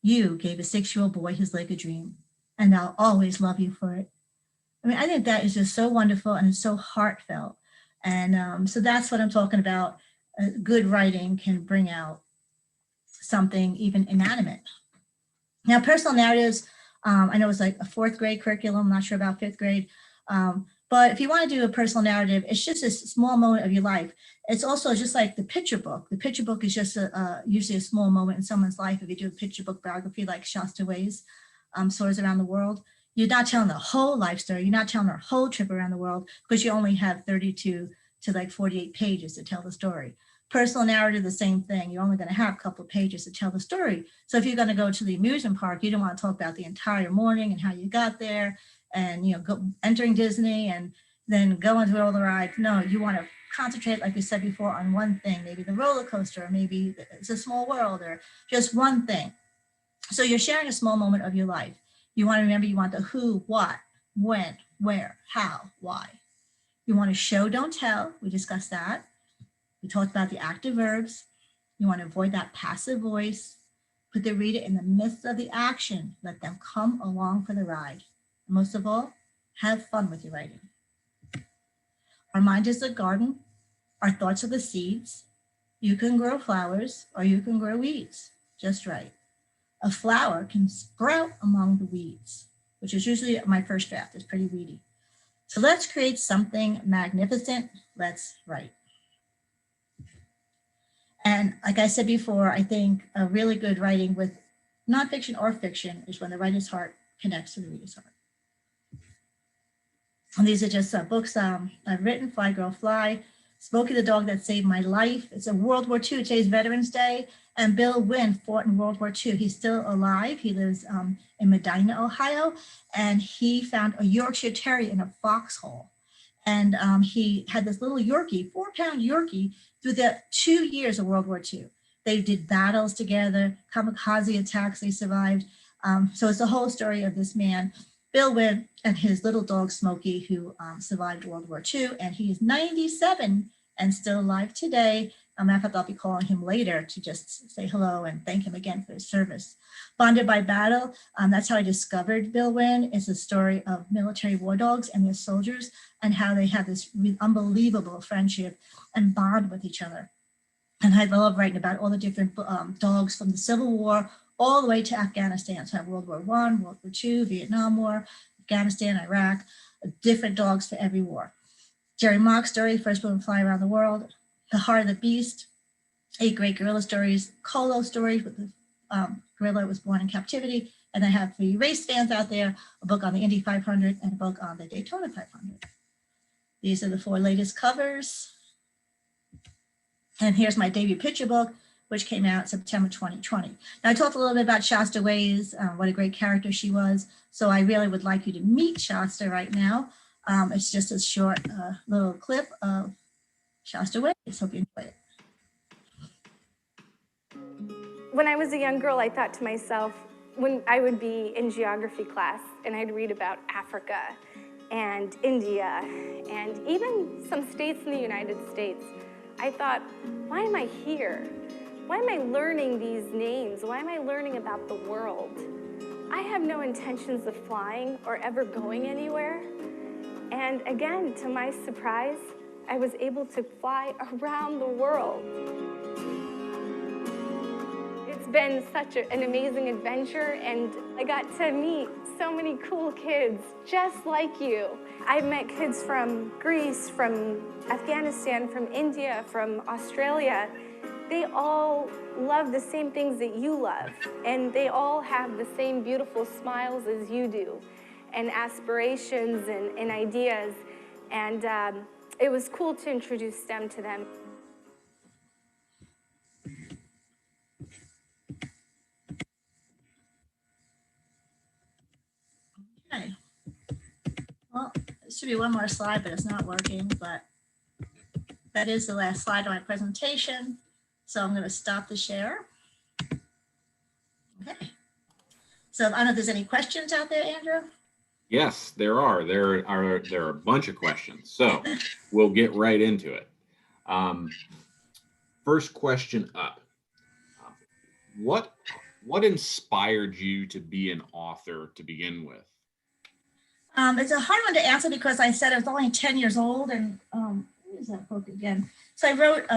You gave a 6-year-old boy his Laker dream, and I'll always love you for it. I mean, I think that is just so wonderful and it's so heartfelt. And so that's what I'm talking about. Good writing can bring out something even inanimate. Now, personal narratives, I know it's like a 4th grade curriculum. I'm not sure about 5th grade. But if you want to do a personal narrative, it's just a small moment of your life. It's also just like the picture book. The picture book is just usually a small moment in someone's life. If you do a picture book biography like Shasta Way's, Stories Around the World, you're not telling the whole life story. You're not telling our whole trip around the world because you only have 32 to like 48 pages to tell the story. Personal narrative, the same thing. You're only going to have a couple of pages to tell the story. So if you're going to go to the amusement park, you don't want to talk about the entire morning and how you got there and, entering Disney and then going through all the rides. No, you want to concentrate, like we said before, on one thing, maybe the roller coaster, or maybe It's a Small World, or just one thing. So you're sharing a small moment of your life. You want to remember, you want the who, what, when, where, how, why. You want to show, don't tell. We discussed that. We talked about the active verbs. You want to avoid that passive voice. Put the reader in the midst of the action. Let them come along for the ride. And most of all, have fun with your writing. Our mind is a garden. Our thoughts are the seeds. You can grow flowers or you can grow weeds, just right. A flower can sprout among the weeds, which is usually my first draft. It's pretty weedy. So let's create something magnificent. Let's write. And like I said before, I think a really good writing with nonfiction or fiction is when the writer's heart connects to the reader's heart. And these are just books I've written: Fly Girl Fly, Smokey the Dog That Saved My Life. It's a World War II. Today's Veterans Day. And Bill Nguyen fought in World War II. He's still alive. He lives in Medina, Ohio. And he found a Yorkshire Terrier in a foxhole. And he had this little Yorkie, 4-pound Yorkie, through the 2 years of World War II. They did battles together, kamikaze attacks, they survived. So it's the whole story of this man, Bill Nguyen, and his little dog, Smokey, who survived World War II. And he is 97 and still alive today. Matter of fact, I'll be calling him later to just say hello and thank him again for his service. Bonded by Battle, that's how I discovered Bill Nguyen. It's a story of military war dogs and their soldiers and how they have this unbelievable friendship and bond with each other. And I love writing about all the different dogs from the Civil War all the way to Afghanistan. So I have World War I, World War II, Vietnam War, Afghanistan, Iraq, different dogs for every war. Jerry Mock's story, First Woman to Fly Around the World, The Heart of the Beast, 8 great gorilla stories, Colo stories with the gorilla was born in captivity. And I have, for you race fans out there, a book on the Indy 500 and a book on the Daytona 500. These are the 4 latest covers. And here's my debut picture book, which came out September 2020. Now, I talked a little bit about Shasta Way's, what a great character she was. So I really would like you to meet Shasta right now. It's just a short little clip of Shasta Way's. Hope you enjoy it. When I was a young girl, I thought to myself, when I would be in geography class and I'd read about Africa and India and even some states in the United States, I thought, why am I here? Why am I learning these names? Why am I learning about the world? I have no intentions of flying or ever going anywhere. And again, to my surprise, I was able to fly around the world. It's been such an amazing adventure, and I got to meet so many cool kids just like you. I've met kids from Greece, from Afghanistan, from India, from Australia. They all love the same things that you love, and they all have the same beautiful smiles as you do, and aspirations and ideas. And it was cool to introduce them to them. Well, there should be one more slide, but it's not working, but that is the last slide of my presentation. So I'm going to stop the share. Okay. So I don't know if there's any questions out there, Andrew. Yes, there are. There are a bunch of questions. So we'll get right into it. First question up. What inspired you to be an author to begin with? It's a hard one to answer because I said I was only 10 years old, and what is that book again? So I wrote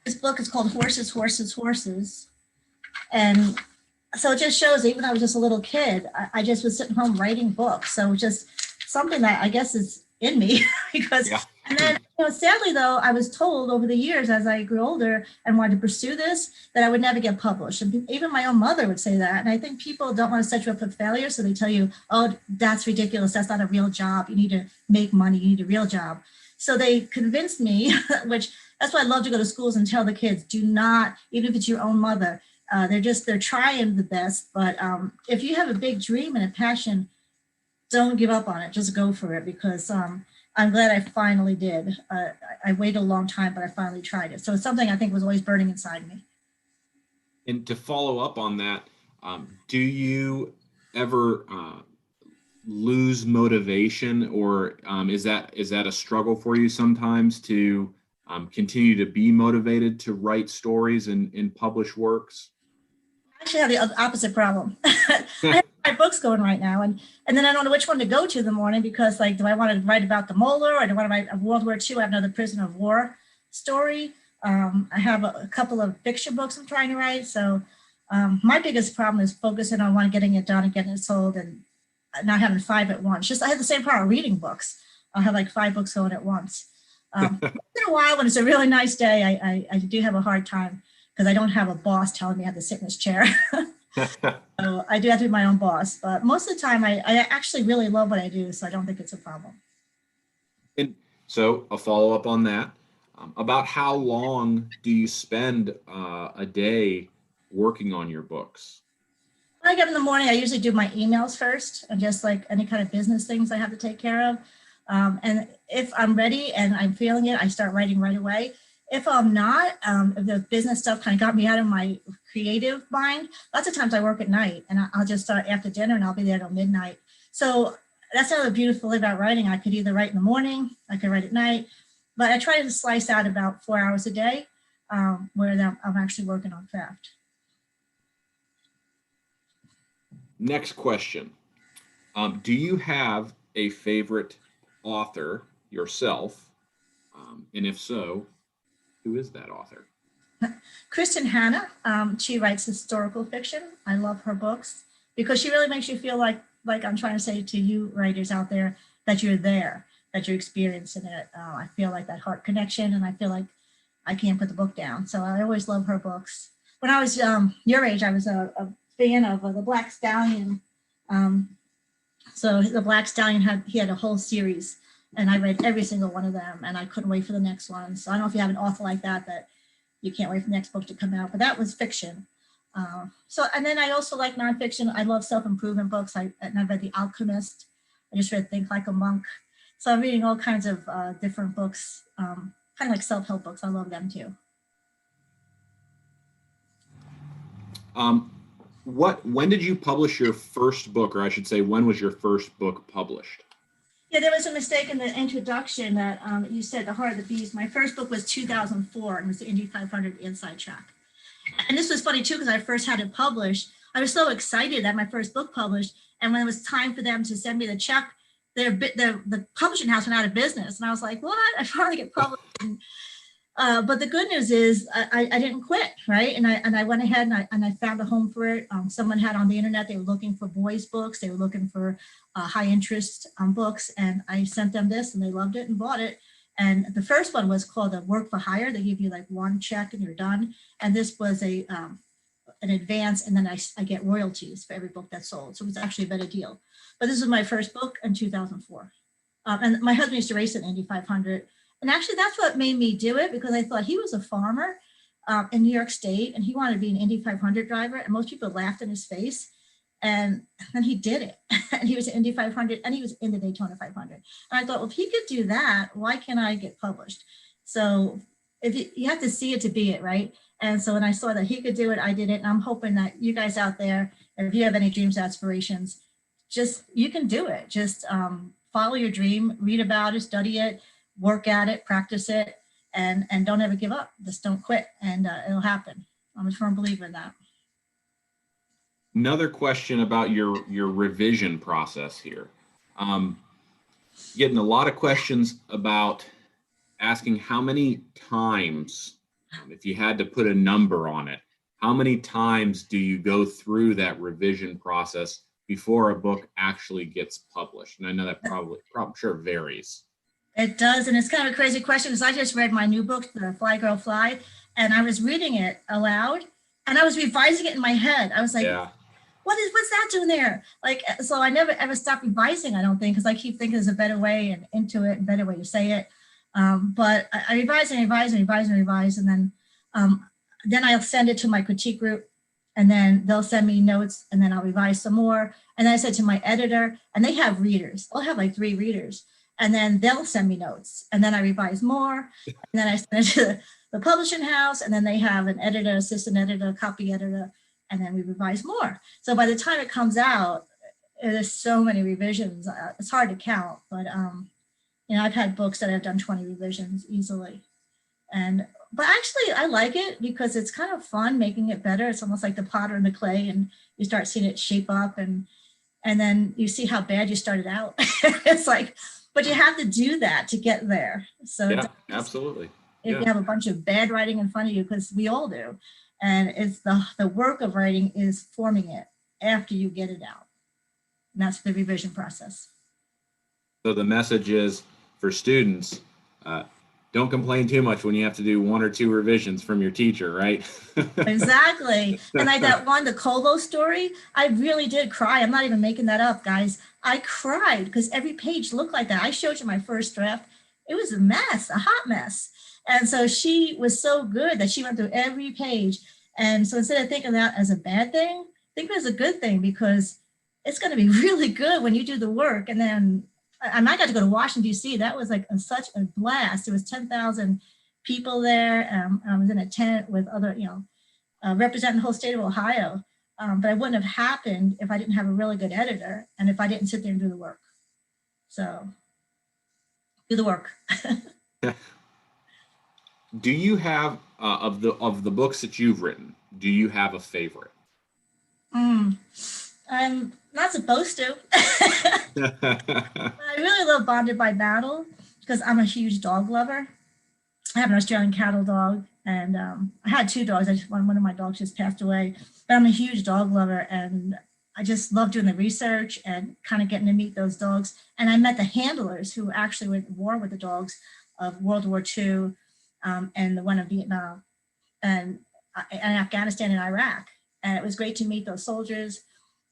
this book. It's called Horses, Horses, Horses. And so it just shows, even though I was just a little kid, I just was sitting home writing books. So just something that I guess is in me because, yeah. And then, sadly though, I was told over the years as I grew older and wanted to pursue this, that I would never get published. And even my own mother would say that. And I think people don't want to set you up for failure. So they tell you, oh, that's ridiculous. That's not a real job. You need to make money. You need a real job. So they convinced me, which that's why I love to go to schools and tell the kids, do not, even if it's your own mother, they're trying the best. But if you have a big dream and a passion, don't give up on it. Just go for it, because I'm glad I finally did. I waited a long time, but I finally tried it. So it's something I think was always burning inside me. And to follow up on that, do you ever lose motivation, or is that a struggle for you sometimes to continue to be motivated to write stories and publish works? I actually have the opposite problem. I have my books going right now, and then I don't know which one to go to in the morning, because like, do I want to write about the Molar, or do I want to write World War II? I have another prisoner of war story. I have a couple of fiction books I'm trying to write. So my biggest problem is focusing on one, getting it done and getting it sold, and not having 5 at once. Just I have the same problem reading books. I'll have like 5 books going at once. Once in a while, when it's a really nice day, I do have a hard time, because I don't have a boss telling me I have to sit in this chair. So I do have to be my own boss. But most of the time, I actually really love what I do, so I don't think it's a problem. And so a follow-up on that. About how long do you spend a day working on your books? When I get up in the morning, I usually do my emails first, and just like any kind of business things I have to take care of. And if I'm ready and I'm feeling it, I start writing right away. If I'm not, if the business stuff kind of got me out of my creative mind, lots of times I work at night, and I'll just start after dinner and I'll be there till midnight. So that's another beautiful thing about writing. I could either write in the morning, I could write at night, but I try to slice out about 4 hours a day where I'm actually working on craft. Next question. Do you have a favorite author yourself? And if so, who is that author? Kristen Hanna. She writes historical fiction. I love her books because she really makes you feel like I'm trying to say to you writers out there, that you're there, that you're experiencing it. I feel like that heart connection, and I feel like I can't put the book down. So I always love her books. When I was your age, I was a fan of the Black Stallion. So the Black Stallion had a whole series, and I read every single one of them, and I couldn't wait for the next one. So I don't know if you have an author like that you can't wait for the next book to come out, but that was fiction. And then I also like nonfiction. I love self-improvement books. And I read The Alchemist. I just read Think Like a Monk. So I'm reading all kinds of different books, kind of like self-help books. I love them too. When did you publish your first book, or I should say, when was your first book published? Yeah, there was a mistake in the introduction that you said The Heart of the Beast. My first book was 2004, and it was the Indy 500 Inside Track. And this was funny too, because I first had it published. I was so excited that my first book published, and when it was time for them to send me the check, the publishing house went out of business, and I was like, "What? I finally get published." But the good news is I didn't quit, right? And I went ahead and I found a home for it. Someone had on the internet, they were looking for boys' books. They were looking for high interest books. And I sent them this, and they loved it and bought it. And the first one was called a work for hire. They give you like one check and you're done. And this was an advance, and then I get royalties for every book that's sold. So it was actually a better deal. But this was my first book in 2004. And my husband used to race at Indy 500. And actually, that's what made me do it, because I thought he was a farmer in New York State, and he wanted to be an Indy 500 driver. And most people laughed in his face. And then he did it. And he was in Indy 500 and he was in the Daytona 500. And I thought, well, if he could do that, why can't I get published? So if you have to see it to be it, right? And so when I saw that he could do it, I did it. And I'm hoping that you guys out there, if you have any dreams, aspirations, just, you can do it. Just follow your dream, read about it, study it, work at it, practice it, and don't ever give up. Just don't quit, and it'll happen. I'm a firm believer in that. Another question about your revision process here. Getting a lot of questions about asking how many times, if you had to put a number on it, how many times do you go through that revision process before a book actually gets published? And I know that probably sure varies. It does, and it's kind of a crazy question because I just read my new book, The Fly Girl Fly, and I was reading it aloud, and I was revising it in my head. I was like, yeah. What's that doing there? Like, so I never ever stop revising, I don't think, because I keep thinking there's a better way and into it, a better way to say it. But I revise and revise and revise and revise, and then I'll send it to my critique group, and then they'll send me notes, and then I'll revise some more. And then I said to my editor, and they have readers. I'll have like 3 readers, and then they'll send me notes, and then I revise more, and then I send it to the publishing house, and then they have an editor, assistant editor, copy editor, and then we revise more. So by the time it comes out, there's so many revisions. It's hard to count, but I've had books that I've done 20 revisions easily. But actually I like it because it's kind of fun making it better. It's almost like the potter and the clay, and you start seeing it shape up, and then you see how bad you started out. It's like, but you have to do that to get there. So yeah, absolutely. If you have a bunch of bad writing in front of you, because we all do, and it's the work of writing is forming it after you get it out. And that's the revision process. So the message is for students, don't complain too much when you have to do 1 or 2 revisions from your teacher, right? Exactly. And like that one, the Colo story, I really did cry. I'm not even making that up, guys. I cried because every page looked like that. I showed you my first draft. It was a mess, a hot mess. And so she was so good that she went through every page. And so instead of thinking that as a bad thing, think of it as a good thing, because it's going to be really good when you do the work. And then I got to go to Washington, D.C. That was like such a blast. There was 10,000 people there. I was in a tent with other, representing the whole state of Ohio. But it wouldn't have happened if I didn't have a really good editor and if I didn't sit there and do the work. So do the work. Do you have, of the books that you've written, do you have a favorite? I'm not supposed to. I really love Bonded by Battle because I'm a huge dog lover. I have an Australian cattle dog, and I had 2 dogs. One of my dogs just passed away, but I'm a huge dog lover, and I just love doing the research and kind of getting to meet those dogs. And I met the handlers who actually went to war with the dogs of World War II and the one of Vietnam and Afghanistan and Iraq. And it was great to meet those soldiers.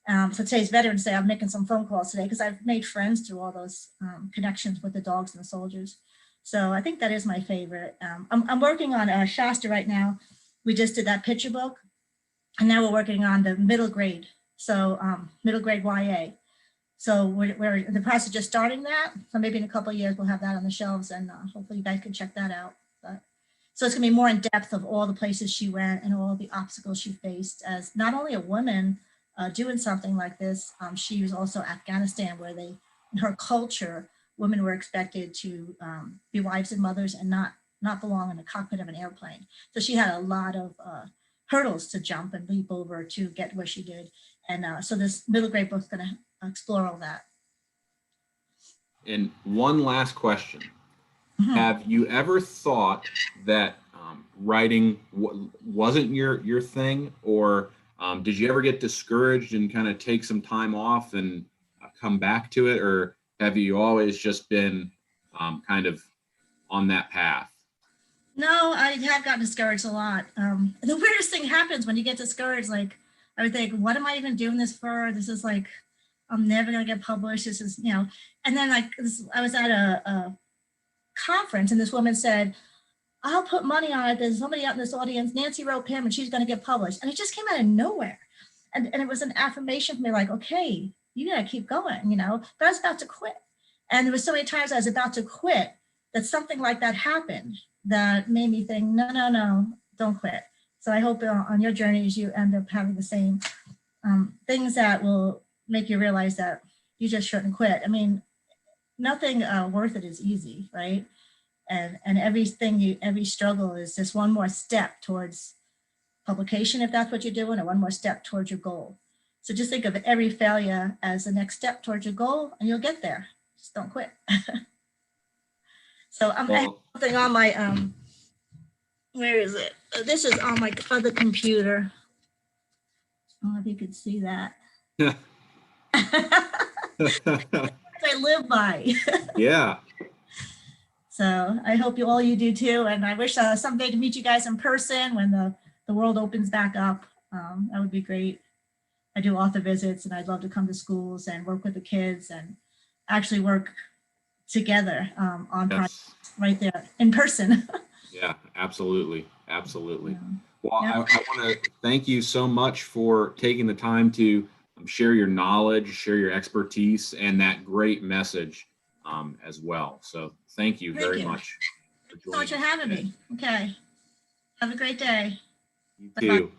So today's Veterans Day. I'm making some phone calls today because I've made friends through all those connections with the dogs and the soldiers. So I think that is my favorite. I'm working on Shasta right now. We just did that picture book, and now we're working on the middle grade. So middle grade YA. So we're in the process of just starting that. So maybe in a couple of years we'll have that on the shelves, and hopefully you guys can check that out. So it's gonna be more in depth of all the places she went and all the obstacles she faced as not only a woman doing something like this. She was also Afghanistan, where in her culture, women were expected to be wives and mothers and not belong in the cockpit of an airplane. So she had a lot of hurdles to jump and leap over to get where she did. And so this middle grade book is going to explore all that. And one last question. Mm-hmm. Have you ever thought that writing wasn't your thing, or did you ever get discouraged and kind of take some time off and come back to it, or have you always just been kind of on that path? No, I have gotten discouraged a lot. The weirdest thing happens when you get discouraged. Like, I would think, what am I even doing this for? This is like, I'm never going to get published. This is, and then I was at a conference, and this woman said, I'll put money on it. There's somebody out in this audience, Nancy Roe Pimm, and she's going to get published. And it just came out of nowhere. And it was an affirmation for me, like, okay, you gotta keep going, you know, but I was about to quit. And there was so many times I was about to quit that something like that happened that made me think, no, don't quit. So I hope on your journeys, you end up having the same things that will make you realize that you just shouldn't quit. I mean, nothing worth it is easy, right? And every struggle is just one more step towards publication, if that's what you're doing, or one more step towards your goal. So just think of every failure as the next step towards your goal, and you'll get there. Just don't quit. So I have something on my where is it? This is on my other computer. I don't know if you could see that. I live by. Yeah. So I hope all you do too. And I wish someday to meet you guys in person when the world opens back up. That would be great. I do author visits, and I'd love to come to schools and work with the kids and actually work together on projects right there in person. Yeah, absolutely. Absolutely. Yeah. Well, I want to thank you so much for taking the time to share your knowledge, share your expertise, and that great message as well. So thank you very much. Thanks so much for having me. Okay. Have a great day. You too.